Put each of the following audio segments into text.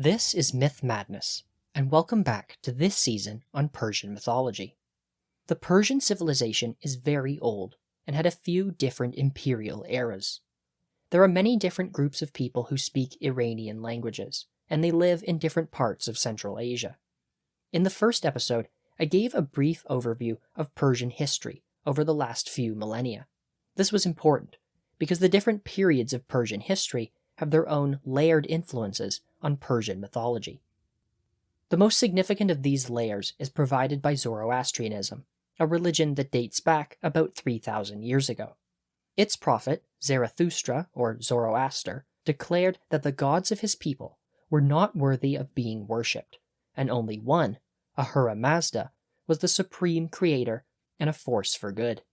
This is Myth Madness, and welcome back to this season on Persian mythology. The Persian civilization is very old and had a few different imperial eras. There are many different groups of people who speak Iranian languages, and they live in different parts of Central Asia. In the first episode, I gave a brief overview of Persian history over the last few millennia. This was important because the different periods of Persian history have their own layered influences on Persian mythology. The most significant of these layers is provided by Zoroastrianism, a religion that dates back about 3,000 years ago. Its prophet, Zarathustra or Zoroaster, declared that the gods of his people were not worthy of being worshipped, and only one, Ahura Mazda, was the supreme creator and a force for good.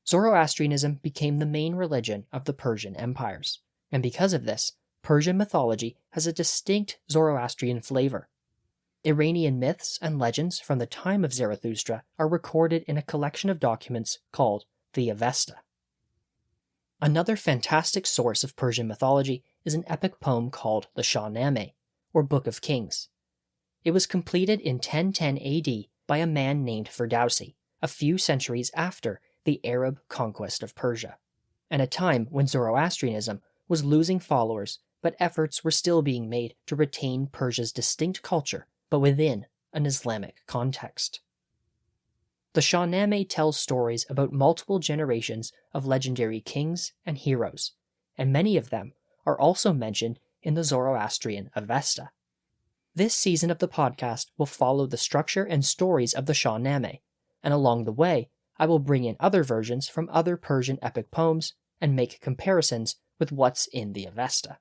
Zoroastrianism became the main religion of the Persian empires, and because of this, Persian mythology has a distinct Zoroastrian flavor. Iranian myths and legends from the time of Zarathustra are recorded in a collection of documents called the Avesta. Another fantastic source of Persian mythology is an epic poem called the Shahnameh, or Book of Kings. It was completed in 1010 AD by a man named Ferdowsi, a few centuries after the Arab conquest of Persia, and a time when Zoroastrianism was losing followers, but efforts were still being made to retain Persia's distinct culture, but within an Islamic context. The Shahnameh tells stories about multiple generations of legendary kings and heroes, and many of them are also mentioned in the Zoroastrian Avesta. This season of the podcast will follow the structure and stories of the Shahnameh, and along the way, I will bring in other versions from other Persian epic poems and make comparisons with what's in the Avesta.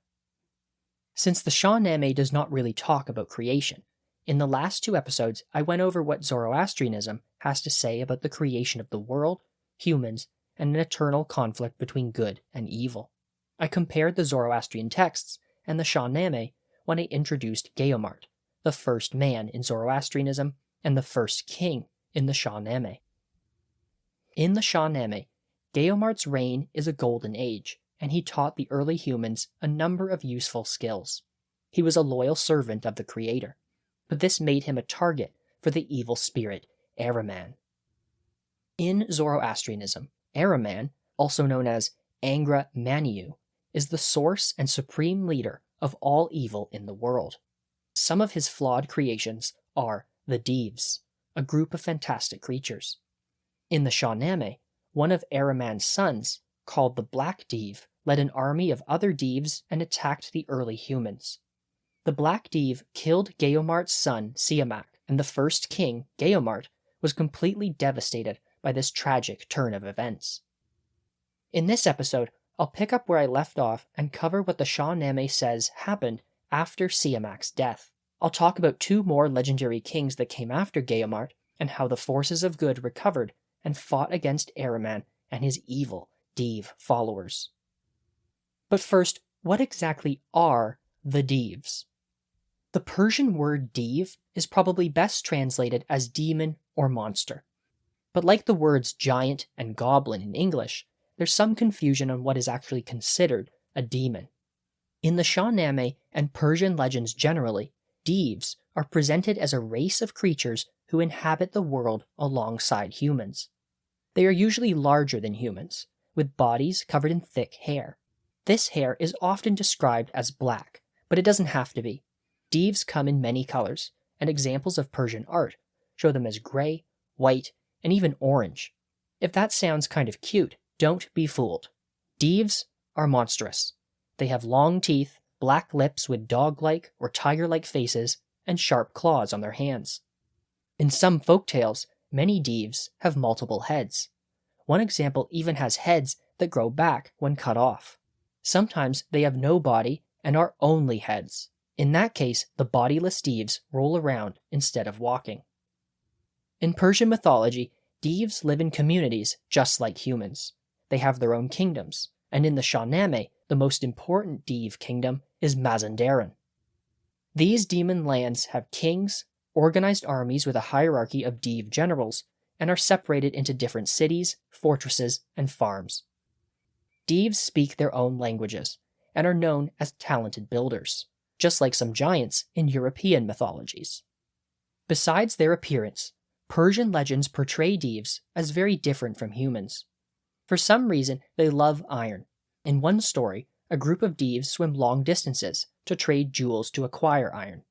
Since the Shahnameh does not really talk about creation, in the last two episodes I went over what Zoroastrianism has to say about the creation of the world, humans, and an eternal conflict between good and evil. I compared the Zoroastrian texts and the Shahnameh when I introduced Geomart, the first man in Zoroastrianism and the first king in the Shahnameh. In the Shahnameh, Geomart's reign is a golden age, and he taught the early humans a number of useful skills. He was a loyal servant of the Creator, but this made him a target for the evil spirit Ahriman. In Zoroastrianism, Ahriman, also known as Angra Maniu, is the source and supreme leader of all evil in the world. Some of his flawed creations are the Devs, a group of fantastic creatures. In the Shahnameh, one of Ahriman's sons, called the Black Dev, led an army of other Devs and attacked the early humans. The Black Dev killed Geomart's son Siamak, and the first king, Geomart, was completely devastated by this tragic turn of events. In this episode, I'll pick up where I left off and cover what the Shahnameh says happened after Siamak's death. I'll talk about two more legendary kings that came after Geomart and how the forces of good recovered and fought against Ahriman and his evil Dev followers. But first, what exactly are the Devs? The Persian word Dev is probably best translated as demon or monster. But like the words giant and goblin in English, there's some confusion on what is actually considered a demon. In the Shahnameh and Persian legends generally, Devs are presented as a race of creatures who inhabit the world alongside humans. They are usually larger than humans, with bodies covered in thick hair. This hair is often described as black, but it doesn't have to be. Devs come in many colors, and examples of Persian art show them as gray, white, and even orange. If that sounds kind of cute, don't be fooled. Devs are monstrous. They have long teeth, black lips with dog-like or tiger-like faces, and sharp claws on their hands. In some folktales, many Devs have multiple heads. One example even has heads that grow back when cut off. Sometimes they have no body and are only heads. In that case, the bodiless Devs roll around instead of walking. In Persian mythology, Devs live in communities just like humans. They have their own kingdoms, and in the Shahnameh, the most important Dev kingdom is Mazandaran. These demon lands have kings, organized armies with a hierarchy of Dev generals, and are separated into different cities, fortresses, and farms. Devs speak their own languages, and are known as talented builders. just like some giants in European mythologies. Besides their appearance, Persian legends portray Deevs as very different from humans. For some reason, they love iron. In one story, a group of Deevs swim long distances to trade jewels to acquire iron.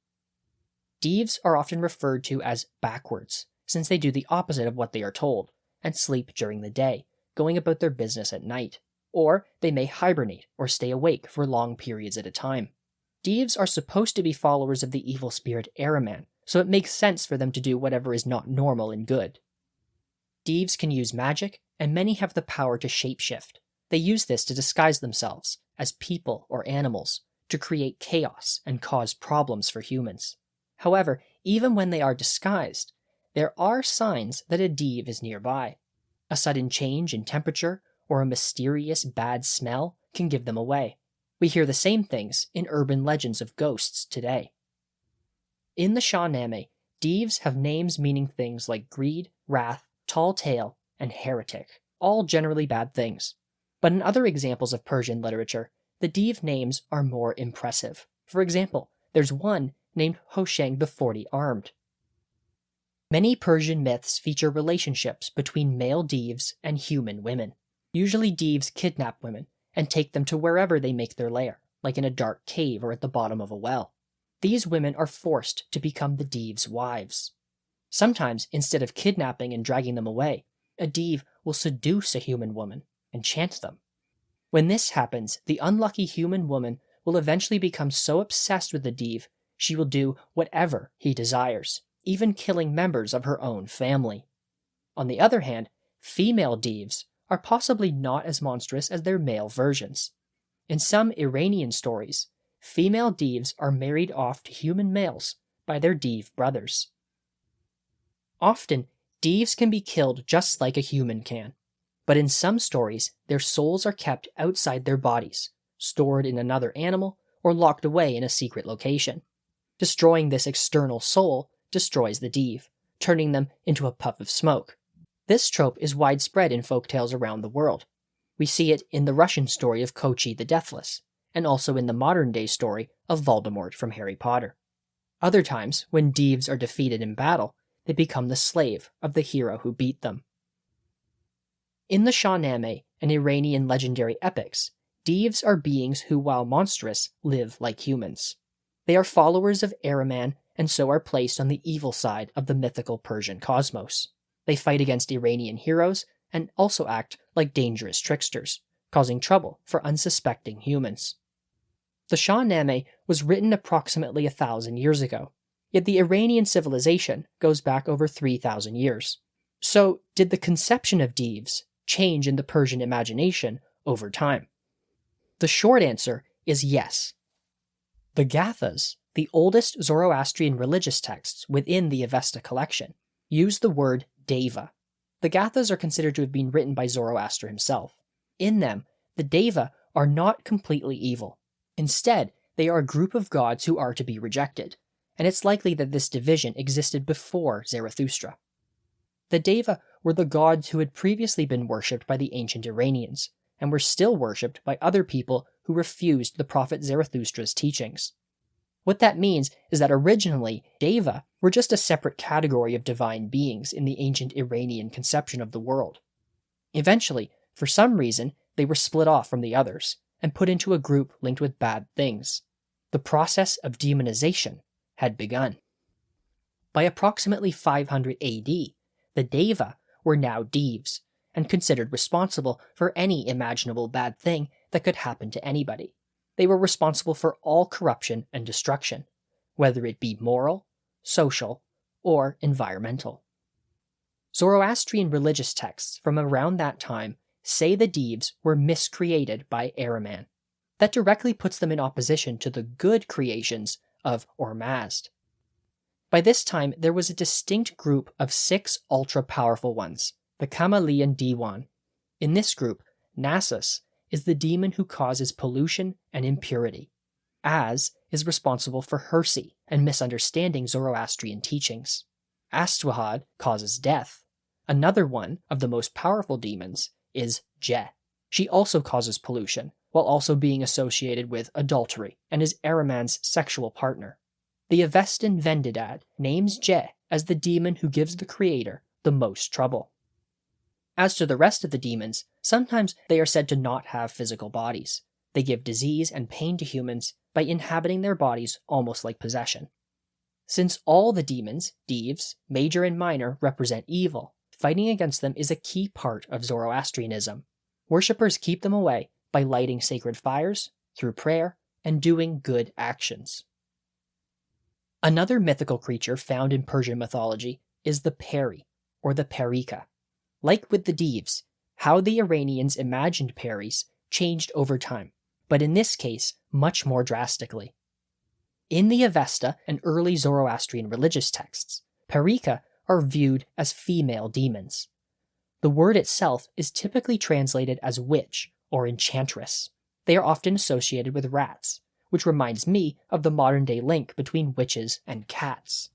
Deevs are often referred to as backwards, since they do the opposite of what they are told, and sleep during the day, going about their business at night. Or they may hibernate or stay awake for long periods at a time. Deevs are supposed to be followers of the evil spirit Ahriman, so it makes sense for them to do whatever is not normal and good. Deevs can use magic, and many have the power to shapeshift. They use this to disguise themselves as people or animals, to create chaos and cause problems for humans. However, even when they are disguised, there are signs that a Deev is nearby. A sudden change in temperature or a mysterious bad smell can give them away. We hear the same things in urban legends of ghosts today. In the Shahnameh, Deevs have names meaning things like greed, wrath, tall tale, and heretic, all generally bad things. But in other examples of Persian literature, the Deev names are more impressive. For example, there's one named Hushang the 40-Armed. Many Persian myths feature relationships between male Deevs and human women. Usually Deevs kidnap women and take them to wherever they make their lair, like in a dark cave or at the bottom of a well. These women are forced to become the Deevs' wives. Sometimes, instead of kidnapping and dragging them away, a Deev will seduce a human woman, enchant them. When this happens, the unlucky human woman will eventually become so obsessed with the Deev, she will do whatever he desires, even killing members of her own family. On the other hand, female Deevs are possibly not as monstrous as their male versions. In some Iranian stories, female Deevs are married off to human males by their Deev brothers. Often, Deevs can be killed just like a human can, but in some stories, their souls are kept outside their bodies, stored in another animal, or locked away in a secret location. Destroying this external soul destroys the Deev, turning them into a puff of smoke. This trope is widespread in folktales around the world. We see it in the Russian story of Kochi the Deathless, and also in the modern-day story of Voldemort from Harry Potter. Other times, when Deevs are defeated in battle, they become the slave of the hero who beat them. In the Shahnameh and Iranian legendary epics, Deevs are beings who, while monstrous, live like humans. They are followers of Ahriman and so are placed on the evil side of the mythical Persian cosmos. They fight against Iranian heroes and also act like dangerous tricksters, causing trouble for unsuspecting humans. The Shahnameh was written approximately 1,000 years ago, yet the Iranian civilization goes back over 3,000 years. So, did the conception of Deevs change in the Persian imagination over time? The short answer is yes. The Gathas, the oldest Zoroastrian religious texts within the Avesta collection, use the word Deva. The Gathas are considered to have been written by Zoroaster himself. In them, the Deva are not completely evil. Instead, they are a group of gods who are to be rejected, and it's likely that this division existed before Zarathustra. The Deva were the gods who had previously been worshipped by the ancient Iranians, and were still worshipped by other people who refused the prophet Zarathustra's teachings. What that means is that originally, Deva were just a separate category of divine beings in the ancient Iranian conception of the world. Eventually, for some reason, they were split off from the others, and put into a group linked with bad things. The process of demonization had begun. By approximately 500 AD, the Deva were now Deevs, and considered responsible for any imaginable bad thing that could happen to anybody. They were responsible for all corruption and destruction, whether it be moral, social, or environmental. Zoroastrian religious texts from around that time say the Deevs were miscreated by Ahriman. That directly puts them in opposition to the good creations of Ormazd. By this time, there was a distinct group of 6 ultra-powerful ones, the Kamalian Diwan. In this group, Nasus is the demon who causes pollution and impurity. Az is responsible for heresy and misunderstanding Zoroastrian teachings. Astwahad causes death. Another one of the most powerful demons is Je. She also causes pollution, while also being associated with adultery and is Ahriman's sexual partner. The Avestan Vendidad names Je as the demon who gives the creator the most trouble. As to the rest of the demons, sometimes they are said to not have physical bodies. They give disease and pain to humans by inhabiting their bodies almost like possession. Since all the demons, Devs, major and minor, represent evil, fighting against them is a key part of Zoroastrianism. Worshippers keep them away by lighting sacred fires, through prayer, and doing good actions. Another mythical creature found in Persian mythology is the Peri, or the Perika. Like with the Devs, how the Iranians imagined Peris changed over time, but in this case, much more drastically. In the Avesta and early Zoroastrian religious texts, Perika are viewed as female demons. The word itself is typically translated as witch or enchantress. They are often associated with rats, which reminds me of the modern-day link between witches and cats.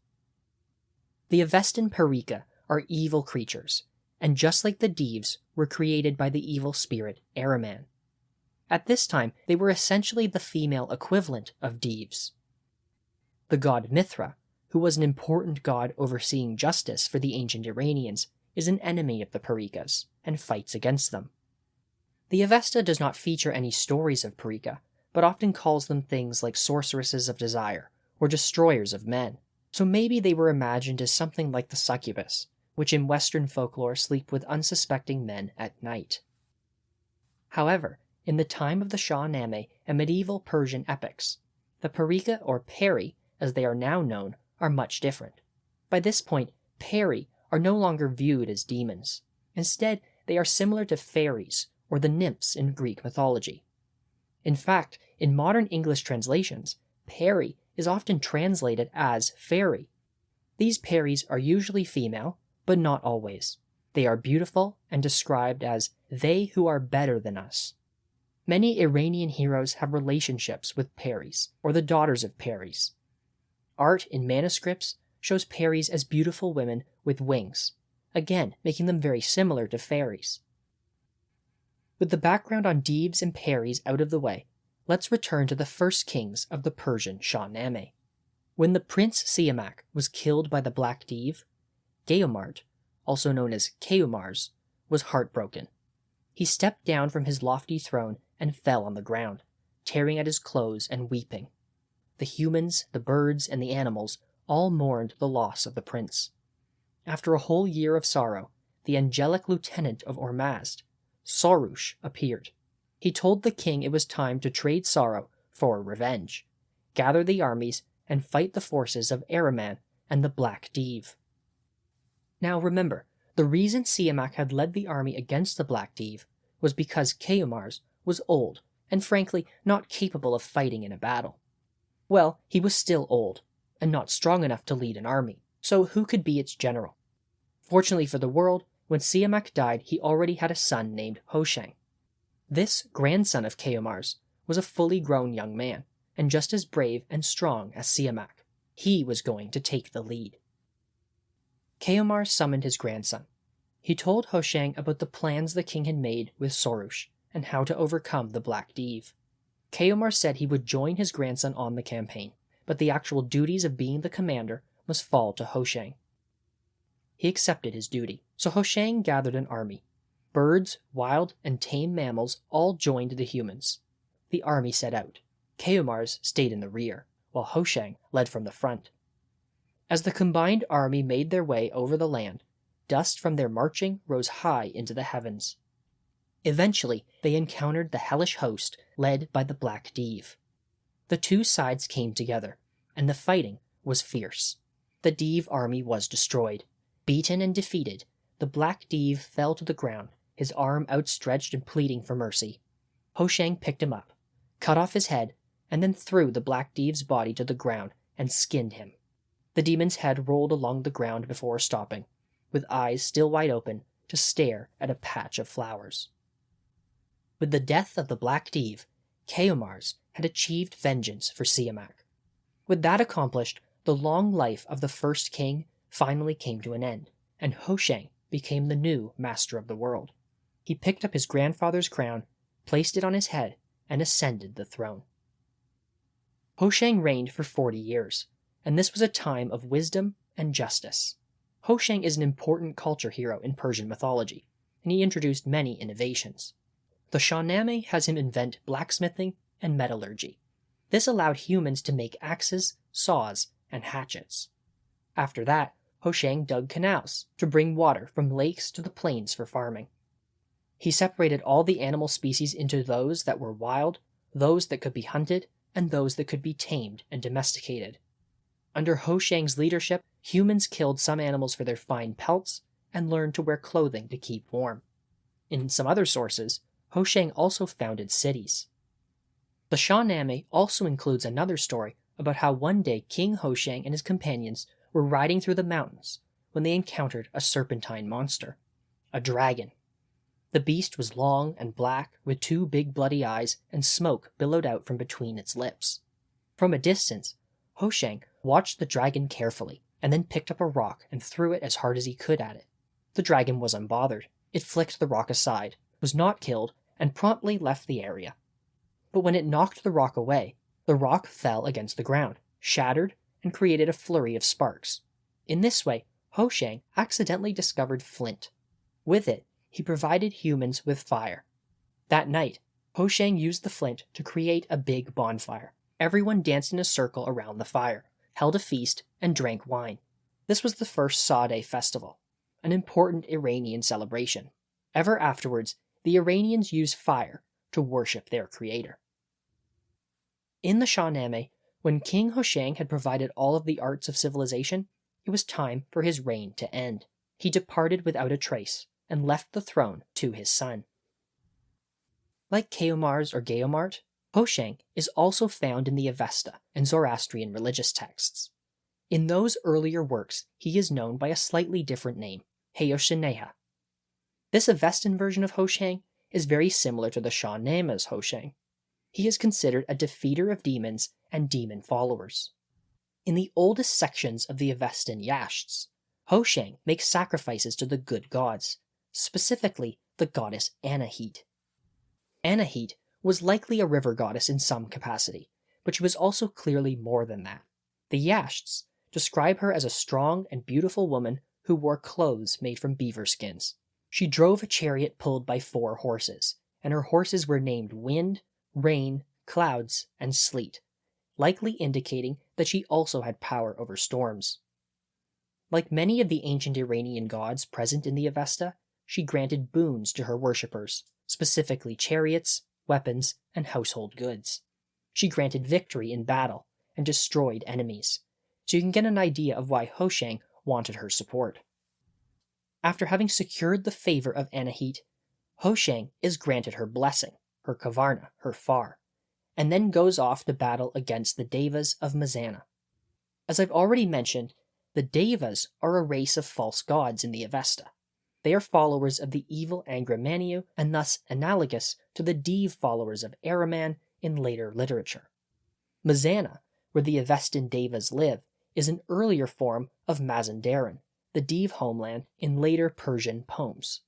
The Avestan Perika are evil creatures, and just like the Devs, were created by the evil spirit Ahriman. At this time, they were essentially the female equivalent of Devs. The god Mithra, who was an important god overseeing justice for the ancient Iranians, is an enemy of the Perikas and fights against them. The Avesta does not feature any stories of Perika, but often calls them things like sorceresses of desire or destroyers of men, so maybe they were imagined as something like the succubus, which in Western folklore sleep with unsuspecting men at night. However, in the time of the Shahnameh and medieval Persian epics, the Perika or Peri, as they are now known, are much different. By this point, Peri are no longer viewed as demons. Instead, they are similar to fairies or the nymphs in Greek mythology. In fact, in modern English translations, Peri is often translated as fairy. These Peris are usually female, but not always. They are beautiful and described as they who are better than us. Many Iranian heroes have relationships with Peris, or the daughters of Peris. Art in manuscripts shows Peris as beautiful women with wings, again making them very similar to fairies. With the background on Devs and Peris out of the way, let's return to the first kings of the Persian Shahnameh. When the prince Siamak was killed by the Black Dev, Geomart, also known as Keumars, was heartbroken. He stepped down from his lofty throne and fell on the ground, tearing at his clothes and weeping. The humans, the birds, and the animals all mourned the loss of the prince. After a whole year of sorrow, the angelic lieutenant of Ormazd, Sorush, appeared. He told the king it was time to trade sorrow for revenge, gather the armies, and fight the forces of Ahriman and the Black Dev. Now remember, the reason Siamak had led the army against the Black Dev was because Keumars was old and frankly not capable of fighting in a battle. Well, he was still old, and not strong enough to lead an army, so who could be its general? Fortunately for the world, when Siamak died, he already had a son named Hushang. This grandson of Keumars was a fully grown young man, and just as brave and strong as Siamak. He was going to take the lead. Keumars summoned his grandson. He told Hushang about the plans the king had made with Sorush, and how to overcome the Black Dev. Keumars said he would join his grandson on the campaign, but the actual duties of being the commander must fall to Hushang. He accepted his duty, so Hushang gathered an army. Birds, wild, and tame mammals all joined the humans. The army set out. Keumars stayed in the rear, while Hushang led from the front. As the combined army made their way over the land, dust from their marching rose high into the heavens. Eventually, they encountered the hellish host led by the Black Dev. The two sides came together, and the fighting was fierce. The Dev army was destroyed. Beaten and defeated, the Black Dev fell to the ground, his arm outstretched and pleading for mercy. Hushang picked him up, cut off his head, and then threw the Black Dev's body to the ground and skinned him. The demon's head rolled along the ground before stopping, with eyes still wide open, to stare at a patch of flowers. With the death of the Black Dev, Keumars had achieved vengeance for Siamak. With that accomplished, the long life of the first king finally came to an end, and Hushang became the new master of the world. He picked up his grandfather's crown, placed it on his head, and ascended the throne. Hushang reigned for 40 years, and this was a time of wisdom and justice. Hushang is an important culture hero in Persian mythology, and he introduced many innovations. The Shahnameh has him invent blacksmithing and metallurgy. This allowed humans to make axes, saws, and hatchets. After that, Hushang dug canals to bring water from lakes to the plains for farming. He separated all the animal species into those that were wild, those that could be hunted, and those that could be tamed and domesticated. Under Hushang's leadership, humans killed some animals for their fine pelts and learned to wear clothing to keep warm. In some other sources, Hushang also founded cities. The Shahnameh also includes another story about how one day King Hushang and his companions were riding through the mountains when they encountered a serpentine monster, a dragon. The beast was long and black, with 2 big bloody eyes, and smoke billowed out from between its lips. From a distance, Hushang watched the dragon carefully, and then picked up a rock and threw it as hard as he could at it. The dragon was unbothered. It flicked the rock aside, was not killed, and promptly left the area. But when it knocked the rock away, the rock fell against the ground, shattered, and created a flurry of sparks. In this way, Hushang accidentally discovered flint. With it, he provided humans with fire. That night, Hushang used the flint to create a big bonfire. Everyone danced in a circle around the fire, held a feast, and drank wine. This was the first Saadeh festival, an important Iranian celebration. Ever afterwards, the Iranians used fire to worship their creator. In the Shahnameh, when King Hushang had provided all of the arts of civilization, it was time for his reign to end. He departed without a trace and left the throne to his son. Like Tahmuras or Geomart, Hushang is also found in the Avesta and Zoroastrian religious texts. In those earlier works, he is known by a slightly different name, Hayoshaneha. This Avestan version of Hushang is very similar to the Shahnameh's Hushang. He is considered a defeater of demons and demon followers. In the oldest sections of the Avestan Yashts, Hushang makes sacrifices to the good gods, specifically the goddess Anahit. Anahit was likely a river goddess in some capacity, but she was also clearly more than that. The Yashts describe her as a strong and beautiful woman who wore clothes made from beaver skins. She drove a chariot pulled by 4 horses, and her horses were named Wind, Rain, Clouds, and Sleet, likely indicating that she also had power over storms. Like many of the ancient Iranian gods present in the Avesta, she granted boons to her worshippers, specifically chariots, weapons, and household goods. She granted victory in battle and destroyed enemies, so you can get an idea of why Hushang wanted her support. After having secured the favor of Anahit, Hushang is granted her blessing, her kavarna, her far, and then goes off to battle against the Devas of Mazana. As I've already mentioned, the Devas are a race of false gods in the Avesta. They are followers of the evil Angramaniu and thus analogous to the Dev followers of Ahriman in later literature. Mazana, where the Avestan Devas live, is an earlier form of Mazandaran, the Dev homeland in later Persian poems.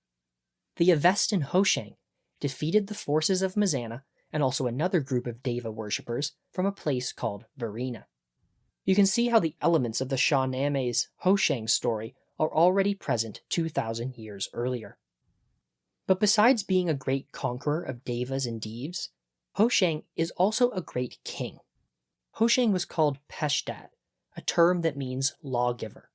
The Avestan Hushang defeated the forces of Mazana and also another group of Deva worshippers from a place called Varina. You can see how the elements of the Shahnameh's Hushang story are already present 2,000 years earlier. But besides being a great conqueror of Devas and Devs, Hushang is also a great king. Hushang was called Peshdad, a term that means lawgiver.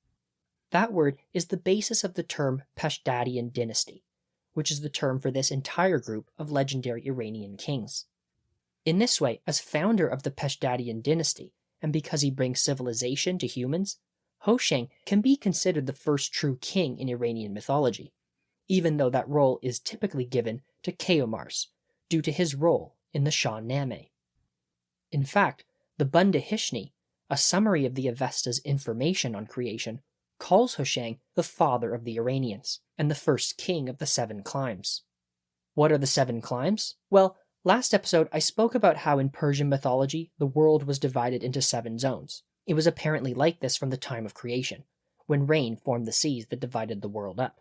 That word is the basis of the term Peshdadian dynasty, which is the term for this entire group of legendary Iranian kings. In this way, as founder of the Peshdadian dynasty, and because he brings civilization to humans, Hushang can be considered the first true king in Iranian mythology, even though that role is typically given to Tahmuras, due to his role in the Shahnameh. In fact, the Bundahishni, a summary of the Avesta's information on creation, calls Hushang the father of the Iranians, and the first king of the 7 climes. What are the 7 climes? Well, last episode I spoke about how in Persian mythology the world was divided into 7 zones. It was apparently like this from the time of creation, when rain formed the seas that divided the world up.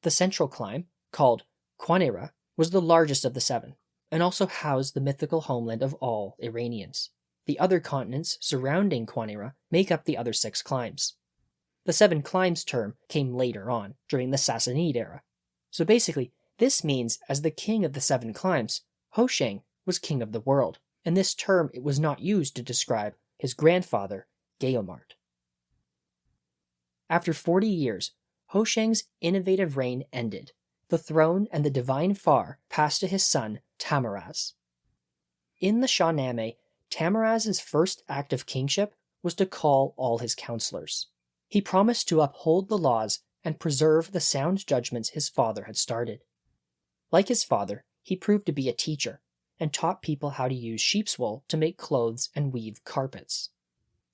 The central clime, called Quanera, was the largest of the 7, and also housed the mythical homeland of all Iranians. The other continents surrounding Quanira make up the other 6 climes. The 7 climes term came later on, during the Sassanid era. So basically, this means as the king of the 7 climes, Hushang was king of the world, and this term it was not used to describe his grandfather, Geomart. After 40 years, Hushang's innovative reign ended. The throne and the divine far passed to his son, Tahmuras. In the Shahnameh, Tahmuras' first act of kingship was to call all his counselors. He promised to uphold the laws and preserve the sound judgments his father had started. Like his father, he proved to be a teacher, and taught people how to use sheep's wool to make clothes and weave carpets.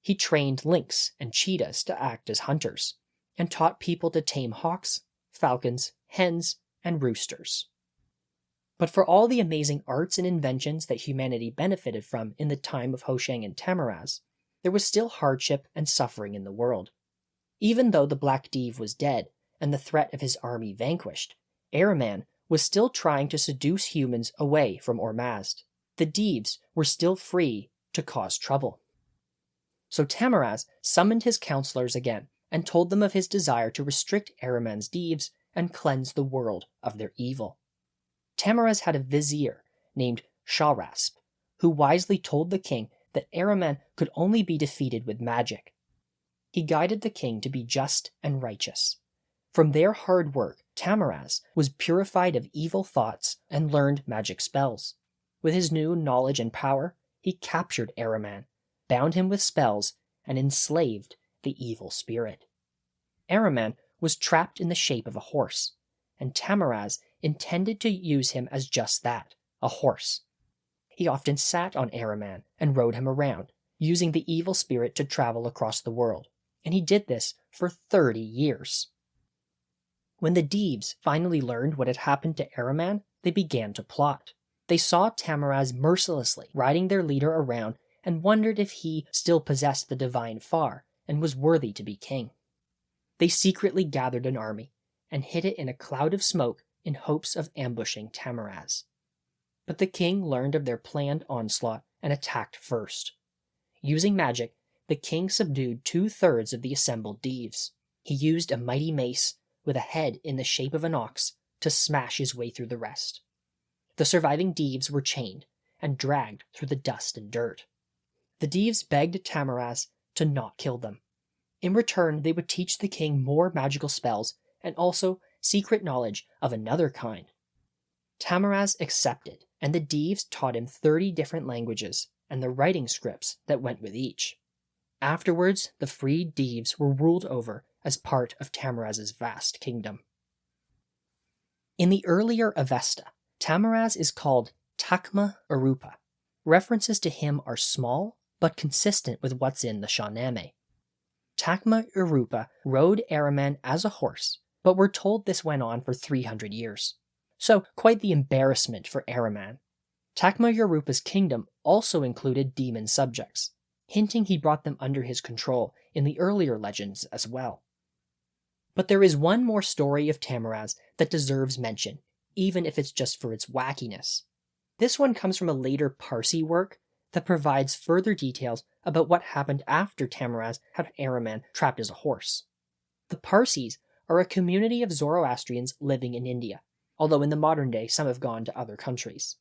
He trained lynx and cheetahs to act as hunters, and taught people to tame hawks, falcons, hens, and roosters. But for all the amazing arts and inventions that humanity benefited from in the time of Hushang and Tahmuras, there was still hardship and suffering in the world. Even though the Black Dev was dead and the threat of his army vanquished, Ahriman was still trying to seduce humans away from Ormazd. The Devs were still free to cause trouble. So Tahmuras summoned his counselors again and told them of his desire to restrict Ahriman's Devs and cleanse the world of their evil. Tahmuras had a vizier named Shahrasp, who wisely told the king that Ahriman could only be defeated with magic. He guided the king to be just and righteous. From their hard work, Tahmuras was purified of evil thoughts and learned magic spells. With his new knowledge and power, he captured Ahriman, bound him with spells, and enslaved the evil spirit. Ahriman was trapped in the shape of a horse, and Tahmuras intended to use him as just that, a horse. He often sat on Ahriman and rode him around, using the evil spirit to travel across the world, and he did this for 30 years. When the Devs finally learned what had happened to Ahriman, they began to plot. They saw Tahmuras mercilessly riding their leader around and wondered if he still possessed the divine far and was worthy to be king. They secretly gathered an army and hid it in a cloud of smoke in hopes of ambushing Tahmuras. But the king learned of their planned onslaught and attacked first. Using magic, the king subdued 2/3 of the assembled Devs. He used a mighty mace with a head in the shape of an ox to smash his way through the rest. The surviving Devs were chained and dragged through the dust and dirt. The Devs begged Tahmuras to not kill them. In return, they would teach the king more magical spells and also secret knowledge of another kind. Tahmuras accepted, and the Devs taught him 30 different languages and the writing scripts that went with each. Afterwards, the freed Devs were ruled over as part of Tahmuras' vast kingdom. In the earlier Avesta, Tahmuras is called Takma Arupa. References to him are small, but consistent with what's in the Shahnameh. Takma Arupa rode Ahriman as a horse, but we're told this went on for 300 years. So, quite the embarrassment for Ahriman. Takma Arupa's kingdom also included demon subjects, hinting he brought them under his control in the earlier legends as well. But there is one more story of Tahmuras that deserves mention, even if it's just for its wackiness. This one comes from a later Parsi work that provides further details about what happened after Tahmuras had Ahriman trapped as a horse. The Parsis are a community of Zoroastrians living in India, although in the modern day some have gone to other countries.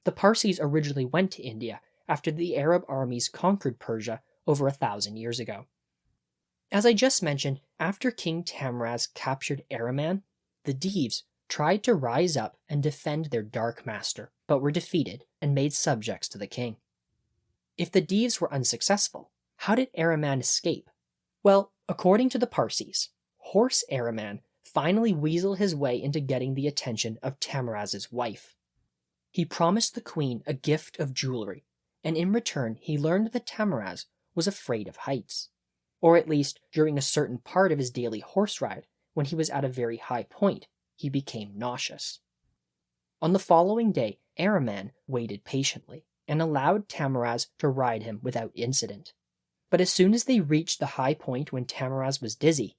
The Parsis originally went to India after the Arab armies conquered Persia over 1,000 years ago. As I just mentioned, after King Tahmuras captured Ahriman, the Devs tried to rise up and defend their dark master, but were defeated and made subjects to the king. If the Devs were unsuccessful, how did Ahriman escape? Well, according to the Parsis, horse Ahriman finally weaseled his way into getting the attention of Tahmuras' wife. He promised the queen a gift of jewelry, and in return he learned that Tahmuras was afraid of heights, or at least during a certain part of his daily horse ride, when he was at a very high point, he became nauseous. On the following day, Ahriman waited patiently and allowed Tahmuras to ride him without incident. But as soon as they reached the high point when Tahmuras was dizzy,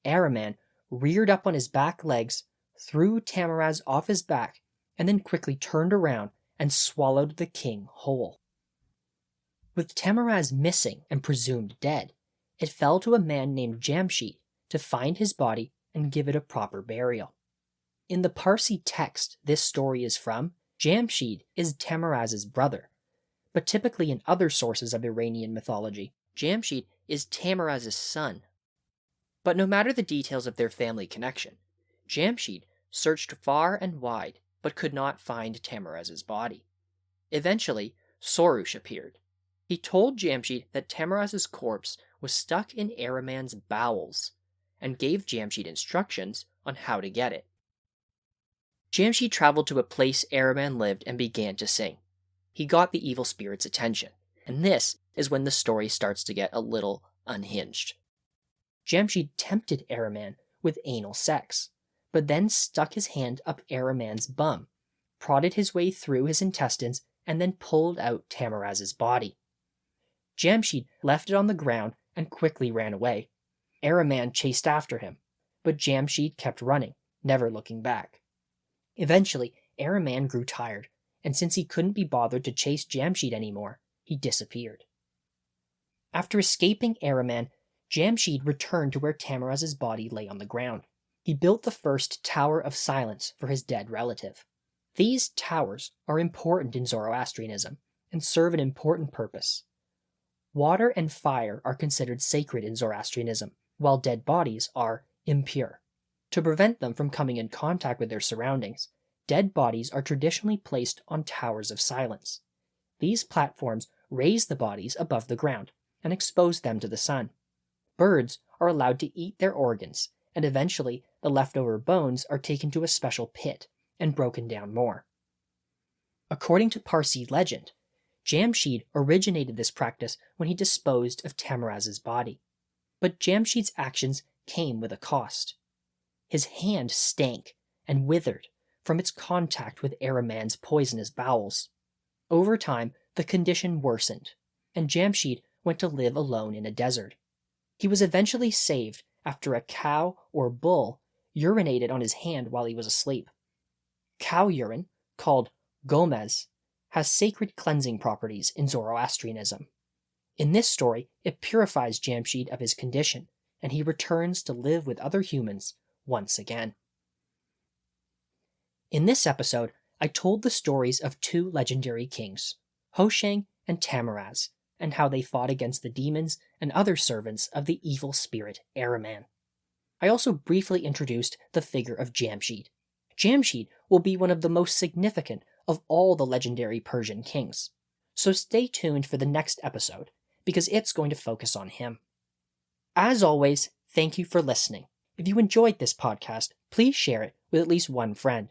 Ahriman reared up on his back legs, threw Tahmuras off his back, and then quickly turned around and swallowed the king whole. With Tahmuras missing and presumed dead, it fell to a man named Jamshid to find his body and give it a proper burial. In the Parsi text this story is from, Jamshid is Tahmuras's brother, but typically in other sources of Iranian mythology, Jamshid is Tahmuras's son. But no matter the details of their family connection, Jamshid searched far and wide but could not find Tahmuras's body. Eventually, Sorush appeared. He told Jamshid that Tahmuras's corpse was stuck in Ahriman's bowels and gave Jamshid instructions on how to get it. Jamshid traveled to a place Ahriman lived and began to sing. He got the evil spirit's attention, and this is when the story starts to get a little unhinged. Jamshid tempted Ahriman with anal sex, but then stuck his hand up Ahriman's bum, prodded his way through his intestines, and then pulled out Tahmuras's body. Jamshid left it on the ground and quickly ran away. Ahriman chased after him, but Jamshid kept running, never looking back. Eventually, Ahriman grew tired, and since he couldn't be bothered to chase Jamshid anymore, he disappeared. After escaping Ahriman, Jamshid returned to where Tahmuras's body lay on the ground. He built the first Tower of Silence for his dead relative. These towers are important in Zoroastrianism and serve an important purpose. Water and fire are considered sacred in Zoroastrianism, while dead bodies are impure. To prevent them from coming in contact with their surroundings, dead bodies are traditionally placed on towers of silence. These platforms raise the bodies above the ground and expose them to the sun. Birds are allowed to eat their organs, and eventually the leftover bones are taken to a special pit and broken down more. According to Parsi legend, Jamshid originated this practice when he disposed of Tahmuras's body. But Jamshid's actions came with a cost. His hand stank and withered from its contact with Ahriman's poisonous bowels. Over time, the condition worsened, and Jamshid went to live alone in a desert. He was eventually saved after a cow or bull urinated on his hand while he was asleep. Cow urine, called gomez, has sacred cleansing properties in Zoroastrianism. In this story, it purifies Jamshid of his condition, and he returns to live with other humans once again. In this episode, I told the stories of two legendary kings, Hushang and Tahmuras, and how they fought against the demons and other servants of the evil spirit Ahriman. I also briefly introduced the figure of Jamshid. Jamshid will be one of the most significant of all the legendary Persian kings, so stay tuned for the next episode, because it's going to focus on him. As always, thank you for listening. If you enjoyed this podcast, please share it with at least one friend.